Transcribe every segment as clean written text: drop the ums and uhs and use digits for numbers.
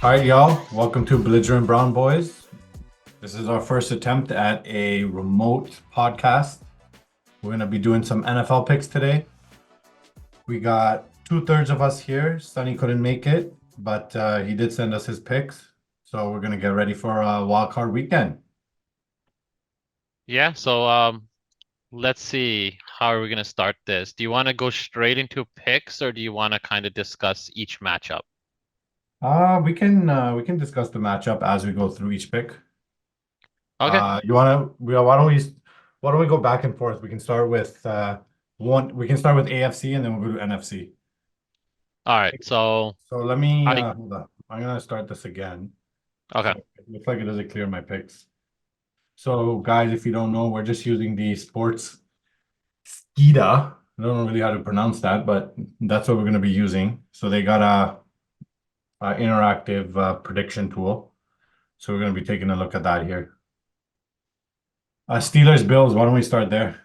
All right, y'all. Welcome to Belligerent Brown Boys. This is our first attempt at a remote podcast. We're going to be doing some NFL picks today. We got two-thirds of us here. Sonny couldn't make it, but he did send us his picks. So we're going to get ready for a wild card weekend. Yeah, so let's see, how are we going to start this? Do you want to go straight into picks or do you want to kind of discuss each matchup? We can discuss the matchup as we go through each pick. Okay. You want to why don't we go back and forth? We can start with we can start with AFC and then we'll go to NFC. All right. So So let me I hold on. I'm gonna start this again. okay. So it looks like it doesn't clear my picks. So guys, if you don't know, we're just using the sports Skida. I don't know really how to pronounce that, but that's what we're gonna be using. So they got a interactive prediction tool. So we're gonna be taking a look at that here. Steelers Bills. Why don't we start there?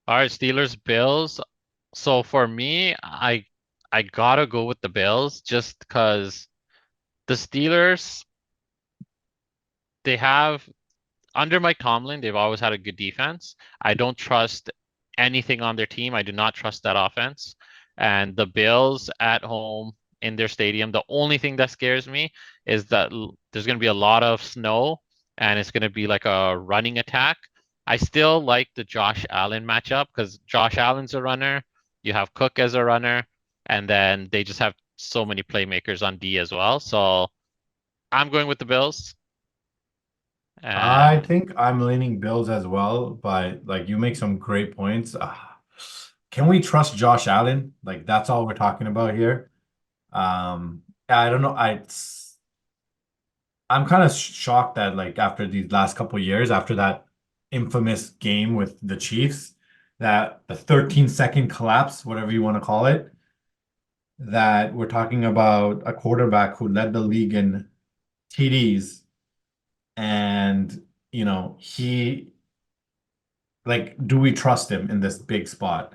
All right, Steelers, Bills. So for me, I gotta go with the Bills just because the Steelers, they have under Mike Tomlin, they've always had a good defense. I don't trust anything on their team. I do not trust that offense. And the Bills at home in their stadium, the only thing that scares me is that there's going to be a lot of snow and it's going to be like a running attack. I still like the Josh Allen matchup because Josh Allen's a runner. You have Cook as a runner, and then they just have so many playmakers on D as well. So I'm going with the Bills. I And think I'm leaning Bills as well, but like you make some great points. Can we trust Josh Allen? Like that's all we're talking about here. I don't know. I'm kind of shocked that like after these last couple years, after that infamous game with the Chiefs, that the 13-second collapse, whatever you want to call it, that we're talking about a quarterback who led the league in TDs, and he like, do we trust him in this big spot?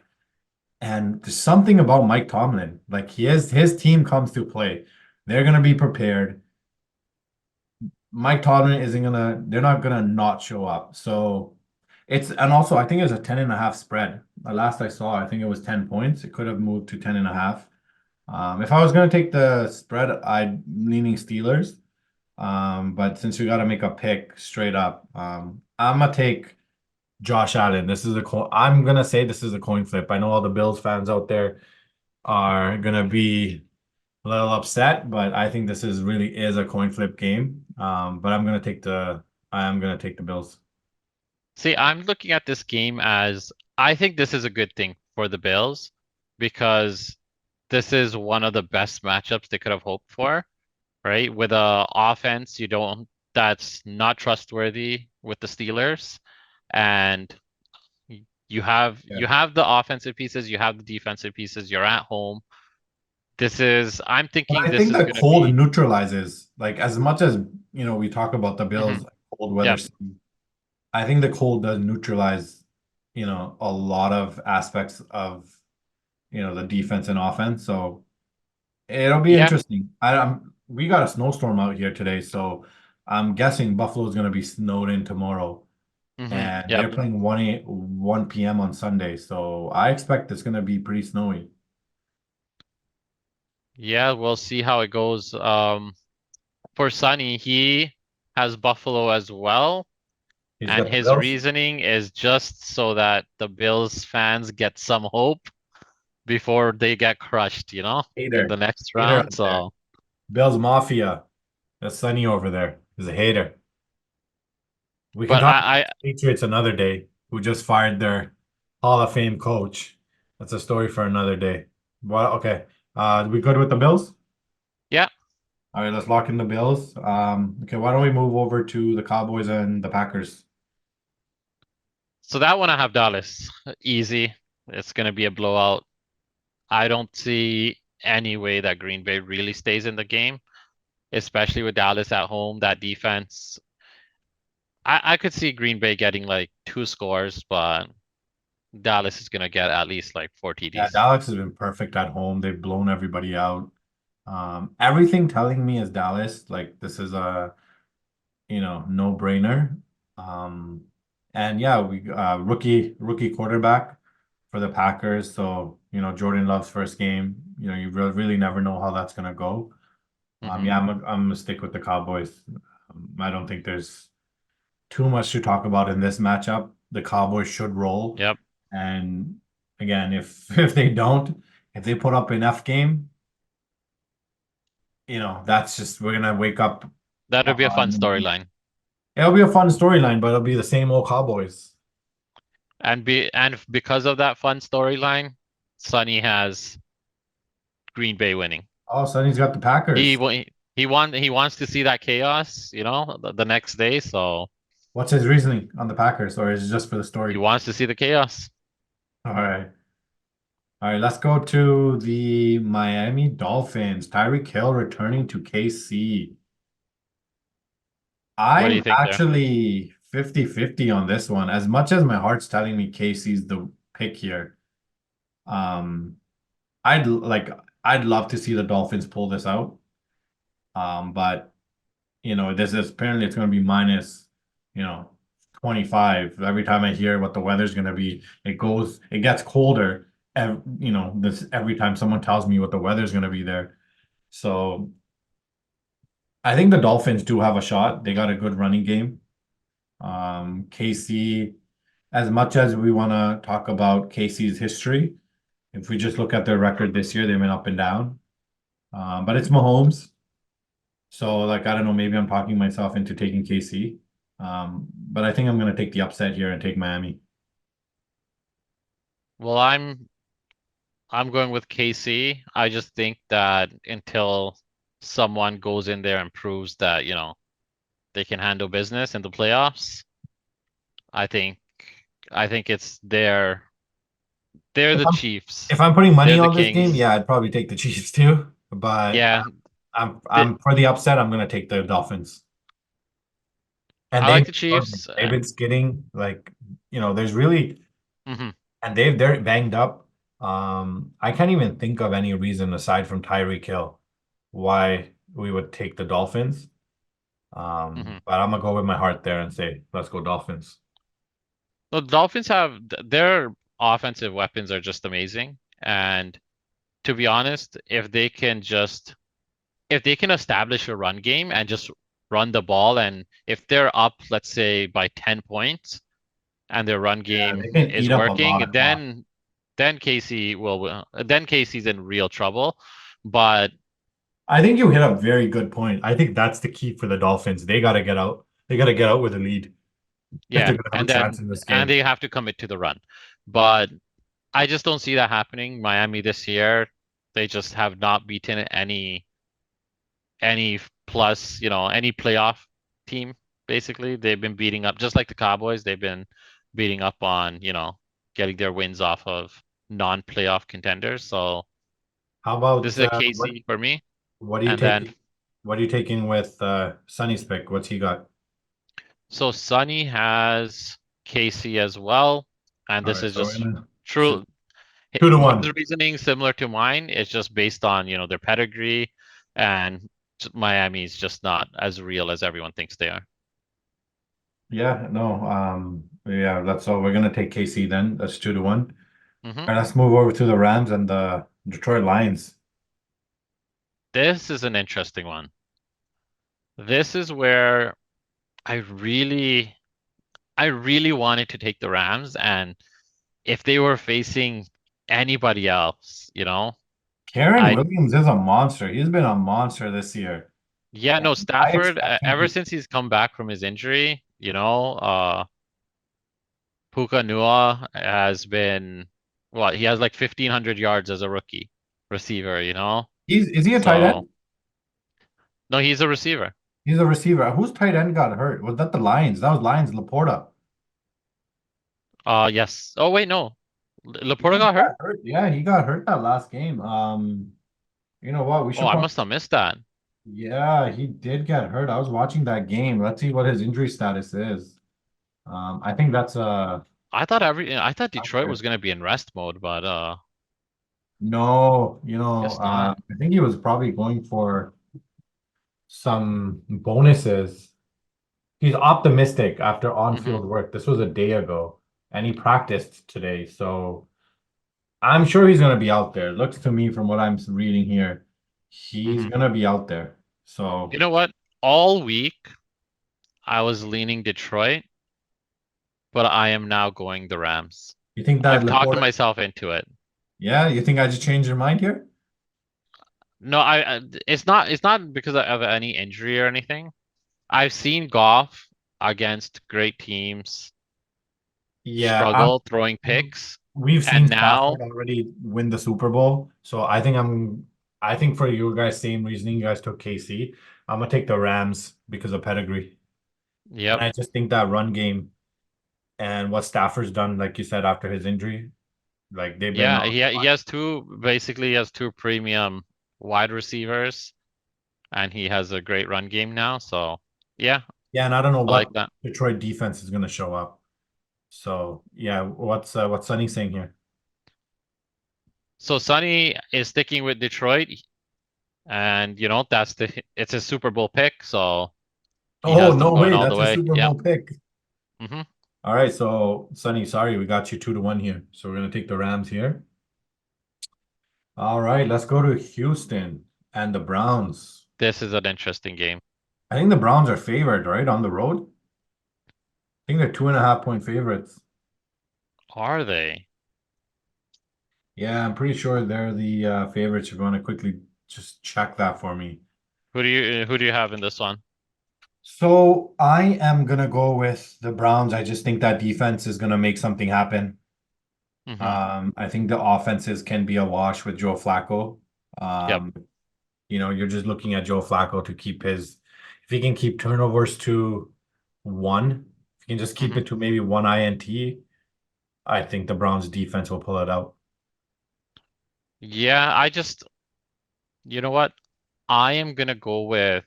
And there's something about Mike Tomlin. Like his team comes to play. They're gonna be prepared. Mike Tomlin isn't gonna, they're not gonna not show up. So and also I think it's a 10.5 spread. The last I saw, I think it was 10 points. It could have moved to 10.5. If I was gonna take the spread, I'd leaning Steelers. But since we gotta make a pick straight up, I'm gonna take Josh Allen. I'm gonna say this is a coin flip. I know all the Bills fans out there are gonna be a little upset, but I think this is really is a coin flip game. But I am gonna take the Bills. see, I'm looking at this game as I think this is a good thing for the Bills because this is one of the best matchups they could have hoped for, right? With a offense you don't that's not trustworthy with the Steelers, and you Yeah. have the offensive pieces, you have the defensive pieces, you're at home. I'm But thinking I this think is the gonna cold be neutralizes, like as much as we talk about the mhm, Bills cold weather yep. season, I think the cold does neutralize, a lot of aspects of, the defense and offense. So it'll be Yeah. interesting. We got a snowstorm out here today, so I'm guessing Buffalo's gonna be snowed in tomorrow. And Yep. they're playing 1 p.m. on Sunday, so I expect it's gonna be pretty snowy. Yeah, we'll see how it goes. For Sonny, he has Buffalo as well. He's And got the his Bills. reasoning is just so that the Bills fans get some hope before they get crushed, in Hater. the next Hater round. out there. So, Bills Mafia. That's Sunny over there. He's a hater. We can but talk about I the Patriots another day, who just fired their Hall of Fame coach. That's a story for another day. Well, okay. We good with the Bills? yeah. All right, let's lock in the Bills. Okay, why don't we move over to the Cowboys and the Packers? So that one I have Dallas. Easy. It's gonna be a blowout. I don't see any way that Green Bay really stays in the game, especially with Dallas at home. That defense. I could see Green Bay getting like two scores, but Dallas is gonna get at least like four Yeah, TDs. Dallas has been perfect at home. They've blown everybody out. Everything telling me is Dallas. Like this is a, no-brainer. Um, and yeah, we rookie quarterback for the Packers. So, Jordan Love's first game. You really never know how that's gonna go. Hmm. Yeah, I'm gonna stick with the Cowboys. I don't think there's too much to talk about in this matchup. The Cowboys should roll. Yep. And again, if if they don't, if they put up an F game, that's just we're gonna wake up That'll be a fun in the morning. storyline. It'll be a fun storyline, but it'll be the same old Cowboys. And because of that fun storyline, Sonny has Green Bay winning. Oh, Sonny's got the He Packers. wa- he wants to see that chaos, the next day, so What's his reasoning on the Packers, or is it just for the he story? wants to see the chaos. All right. All right, let's go to the Miami Dolphins. Tyreek Hill returning to KC. What do you I'm think there? actually 50-50 on this one. As much as my heart's telling me KC's the pick here, um, I'd like I'd love to see the Dolphins pull this out. But this is apparently it's going to be minus, you know, 25. Every time I hear what the weather's going to be, it gets colder. This every time someone tells me what the weather's going to be there. So I think the Dolphins do have a shot. They got a good running game. KC, as much as we want to talk about KC's history, if we just look at their record this year, they've been up and down. But it's Mahomes. So, like, I don't know, maybe I'm talking myself into taking KC. But I think I'm going to take the upset here and take Miami. Well, I'm going with KC. I just think that until someone goes in there and proves that, they can handle business in the playoffs, I think I think they're If the I'm Chiefs. if I'm putting money They're the on this game, Kings. yeah, I'd probably take the Chiefs too. But Yeah, th I'm for the upset. I'm going to take the Dolphins. And I they've like been the struggling. Chiefs. They've been skidding. Like, there's really Mhm. and they're banged up. I can't even think of any reason aside from Tyreek Hill why we would take the Dolphins. Mhm. But I'm gonna go with my heart there and say, let's go Dolphins. The Dolphins have their offensive weapons are just amazing. And to be honest, if they can establish a run game and just run the ball, and if they're up, let's say by 10 points, and their run Yeah, game they can is eat up a lot working, of clock. then Casey's in real trouble. But I think you hit a very good point. I think that's the key for the Dolphins. They gotta get out. They gotta get out with a lead if they're yeah, gonna have a and chance then in this and game. they have to commit to the run. But I just don't see that happening. Miami this year, they just have not beaten any plus, any playoff team, basically. They've been beating up, just like the Cowboys, they've been beating up on, getting their wins off of non-playoff contenders. So How this about is a what KC for me. what are you And then, taking? What are you taking with Sonny's pick? What's he got? so Sonny has KC as well. And All this right, is so we're just gonna so true. 2-1. His reasoning similar to mine. It's just based on, their pedigree, and Miami's just not as real as everyone thinks they are. Yeah, no, yeah, so we're gonna take KC then. That's 2-1. Hmm. All right, let's move over to the Rams and the Detroit Lions. This is an interesting one. This is where I really, I really wanted to take the Rams, and if they were facing anybody else, Karen I, Williams is a monster. He's been a monster this year. yeah, no, And I Stafford, expect him ever to. since he's come back from his injury, Puka Nua has been, well, he has like 1,500 yards as a rookie receiver. Is he a tight So, end? no, he's a receiver. He's a receiver. Whose tight end got hurt? Was that the Lions? That was Lions Laporta. Yes. Oh, wait, no. Yeah, Laporta he got hurt? got hurt. Yeah, he got hurt that last game. You know what? We Oh, should I probably. must have missed that. Yeah, he did get hurt. I was watching that game. Let's see what his injury status is. I think that's I thought Detroit was gonna be in rest mode, but No, Guess not. I think he was probably going for some bonuses. He's optimistic after Hmm. on-field work. This was a day ago, and he practiced today, so I'm sure he's gonna be out there. Looks to me from what I'm reading here, he's Hmm. gonna be out there. You So know what? All week I was leaning Detroit, but I am now going the Rams. you think that I've talked Laporta? myself into it. Yeah, you think I just changed your mind here? No, it's not because of any injury or anything. I've seen Goff against great teams Yeah, struggle throwing picks, we've seen and now, Stafford already win the Super Bowl, so I think for you guys, same reasoning, you guys took KC. I'm gonna take the Rams because of pedigree, and yep, I just think that run game and what Stafford's done, like you said, after his injury, like they've been yeah, on he fire. has basically he has two premium wide receivers, and he has a great run game now. So yeah, Yeah, and I don't know I like what that. Detroit defense is gonna show up. So yeah, what's Sonny saying here? So Sonny is sticking with Detroit, and it's a Super Bowl pick, so he Oh, has them no going way, all the that's a way. Super Yeah. Bowl pick. Hmm. All right, so Sonny, sorry, we got you 2-1 here. So we're gonna take the Rams here. All right, let's go to Houston and the Browns. This is an interesting game. I think the Browns are favored, right, on the road. I think they're 2.5 point favorites. Are they? Yeah, I'm pretty sure they're the favorites. If you want to quickly just check that for me. Who do you have in this one? So I am gonna go with the Browns. I just think that defense is gonna make something happen. Hmm. I think the offenses can be a wash with Joe Flacco. Yep. Um, you're just looking at Joe Flacco to keep if he can keep turnovers to one, if he can just keep Hmm. it to maybe one INT, I think the Browns defense will pull it out. Yeah, you know what? I am gonna go with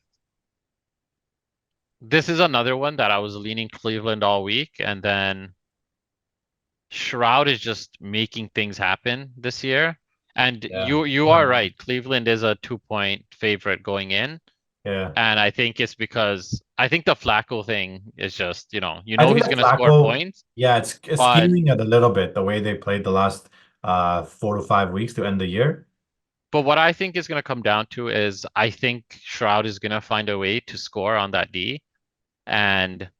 this is another one that I was leaning Cleveland all week, and then Shroud is just making things happen this year. And Yeah. you are right. Cleveland is a 2 point favorite going in. Yeah. And I think it's because I think the Flacco thing is just, I think he's that gonna score Flacco, points, yeah, it's but skewing it a little bit the way they played the last 4 to 5 weeks to end the year. what I think is gonna come down to is I think Shroud is gonna find a way to score on that D. And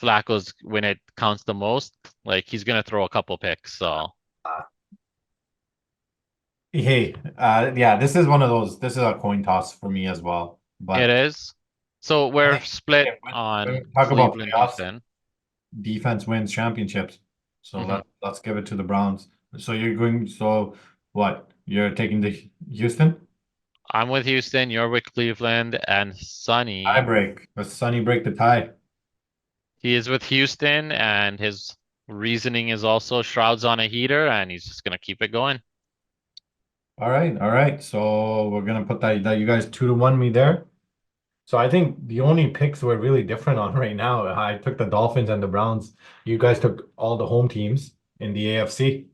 Flacco's when it counts the most, like he's gonna throw a couple picks. So Uh, Hey, yeah, this is a coin toss for me as well. it But is. So I we're think split if when on we talk about Cleveland, playoffs, Houston. defense wins championships. So Hmm. let's give it to the Browns. So what? You're taking the Houston? I'm with Houston, you're with Cleveland, and Tie Sonny, break. Let's Sonny break the tie. he is with Houston, and his reasoning is also Shroud's on a heater, and he's just gonna keep it going. All right, all right. So we're gonna put that you guys 2-1 me there. So I think the only picks we're really different on right now. I took the Dolphins and the Browns. You guys took all the home teams in the AFC.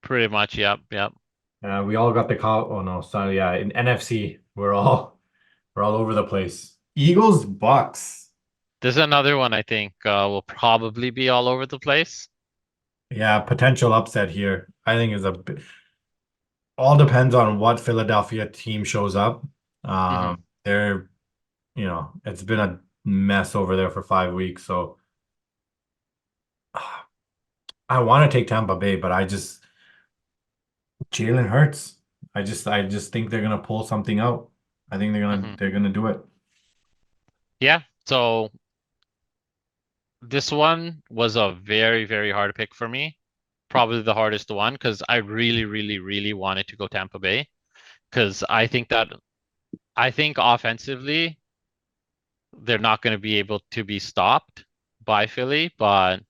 Pretty much, yep, yep. We all got the call. Oh no, sorry, yeah. In NFC, we're all over the place. Eagles, Bucks. This is another one I think will probably be all over the place. Yeah, potential upset here. I think is a bit, all depends on what Philadelphia team shows up. Hmm. They're, it's been a mess over there for 5 weeks. So I want to take Tampa Bay, but Jalen Hurts. I just think they're gonna pull something out. I think they're gonna Hmm. they're gonna do it. Yeah, so this one was a very, very hard pick for me. Probably the hardest one because I really, really, really wanted to go Tampa Bay because I think offensively they're not going to be able to be stopped by Philly, but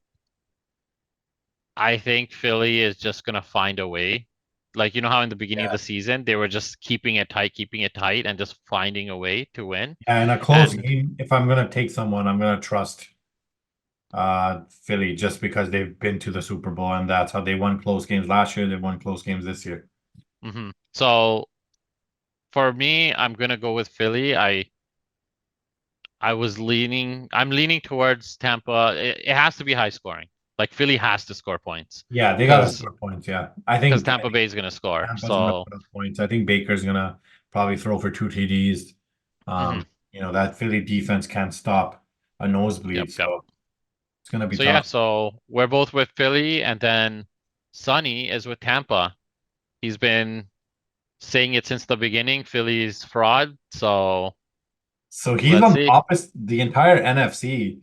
I think Philly is just going to find a way. Like, you know how in the beginning of Yeah. the season they were just keeping it tight, and just finding a way to win. Yeah, in a close And game, if I'm gonna take someone, I'm gonna trust Philly just because they've been to the Super Bowl and that's how they won close games last year. They won close games this year. So for me, I'm gonna go with Philly. I'm leaning towards Tampa. It has to be high scoring. Like Philly has to score points Yeah, they gotta because score points. Yeah, I Tampa think Bay is gonna score. Tampa's gonna So put up points. I think Baker's gonna probably throw for two TDs. mhm. That Philly defense can't stop a Yep, nosebleed, yep. so it's gonna be So yeah, tough. so we're both with Philly, and then Sonny is with Tampa. He's been saying it since the beginning. Philly's fraud. So So he's let's on the see. opposite, the entire NFC.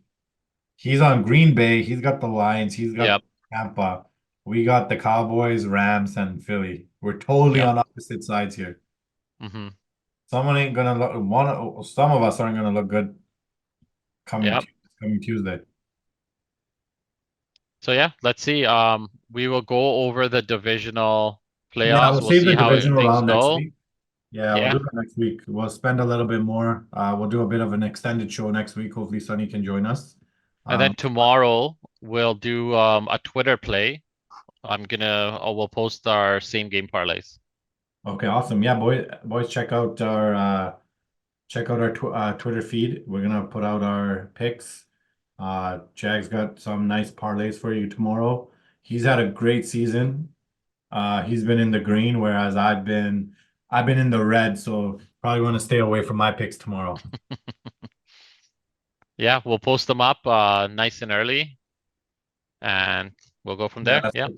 He's on Green Bay. He's got the Lions. He's got Yep, Tampa. We got the Cowboys, Rams, and Philly. We're totally yep. on opposite sides here. Hmm. Someone ain't gonna look. Some of us aren't gonna look good coming Yep. Tu- coming Tuesday. So yeah, let's see. We will go over the divisional Yeah, playoffs. we'll We'll save see the how divisional things round next go. week. Yeah, we'll do Yeah. it next week. We'll spend a little bit more. We'll do a bit of an extended show next week. Hopefully, Sunny can join us. And then Um, tomorrow we'll do a Twitter play. We'll post our same game parlays. okay, awesome. Yeah, boys, check out our Twitter feed. We're gonna put out our picks. Jag's got some nice parlays for you tomorrow. He's had a great season. He's been in the green, whereas I've been in the red, so probably want to stay away from my picks tomorrow. Yeah, we'll post them up nice and early and we'll go from Yeah, there.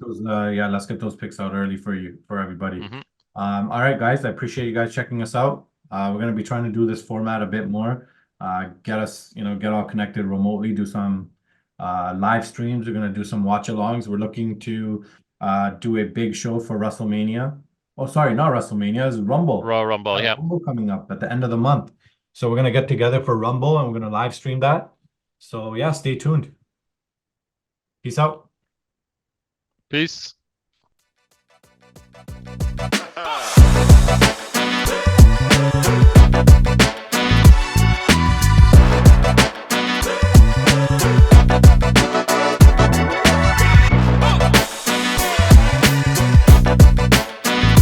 Yeah. let's get those picks out early for you, for everybody. Hmm. All right, guys, I appreciate you guys checking us out. We're gonna be trying to do this format a bit more. Get us, get all connected remotely, do some live streams. We're gonna do some watch alongs. We're looking to do a big show for WrestleMania. Oh, sorry, not WrestleMania, it's Rumble. Royal Rumble. Yeah. Rumble coming up at the end of the month. So we're gonna get together for Rumble and we're gonna live stream that. So yeah, stay tuned. Peace out. Peace.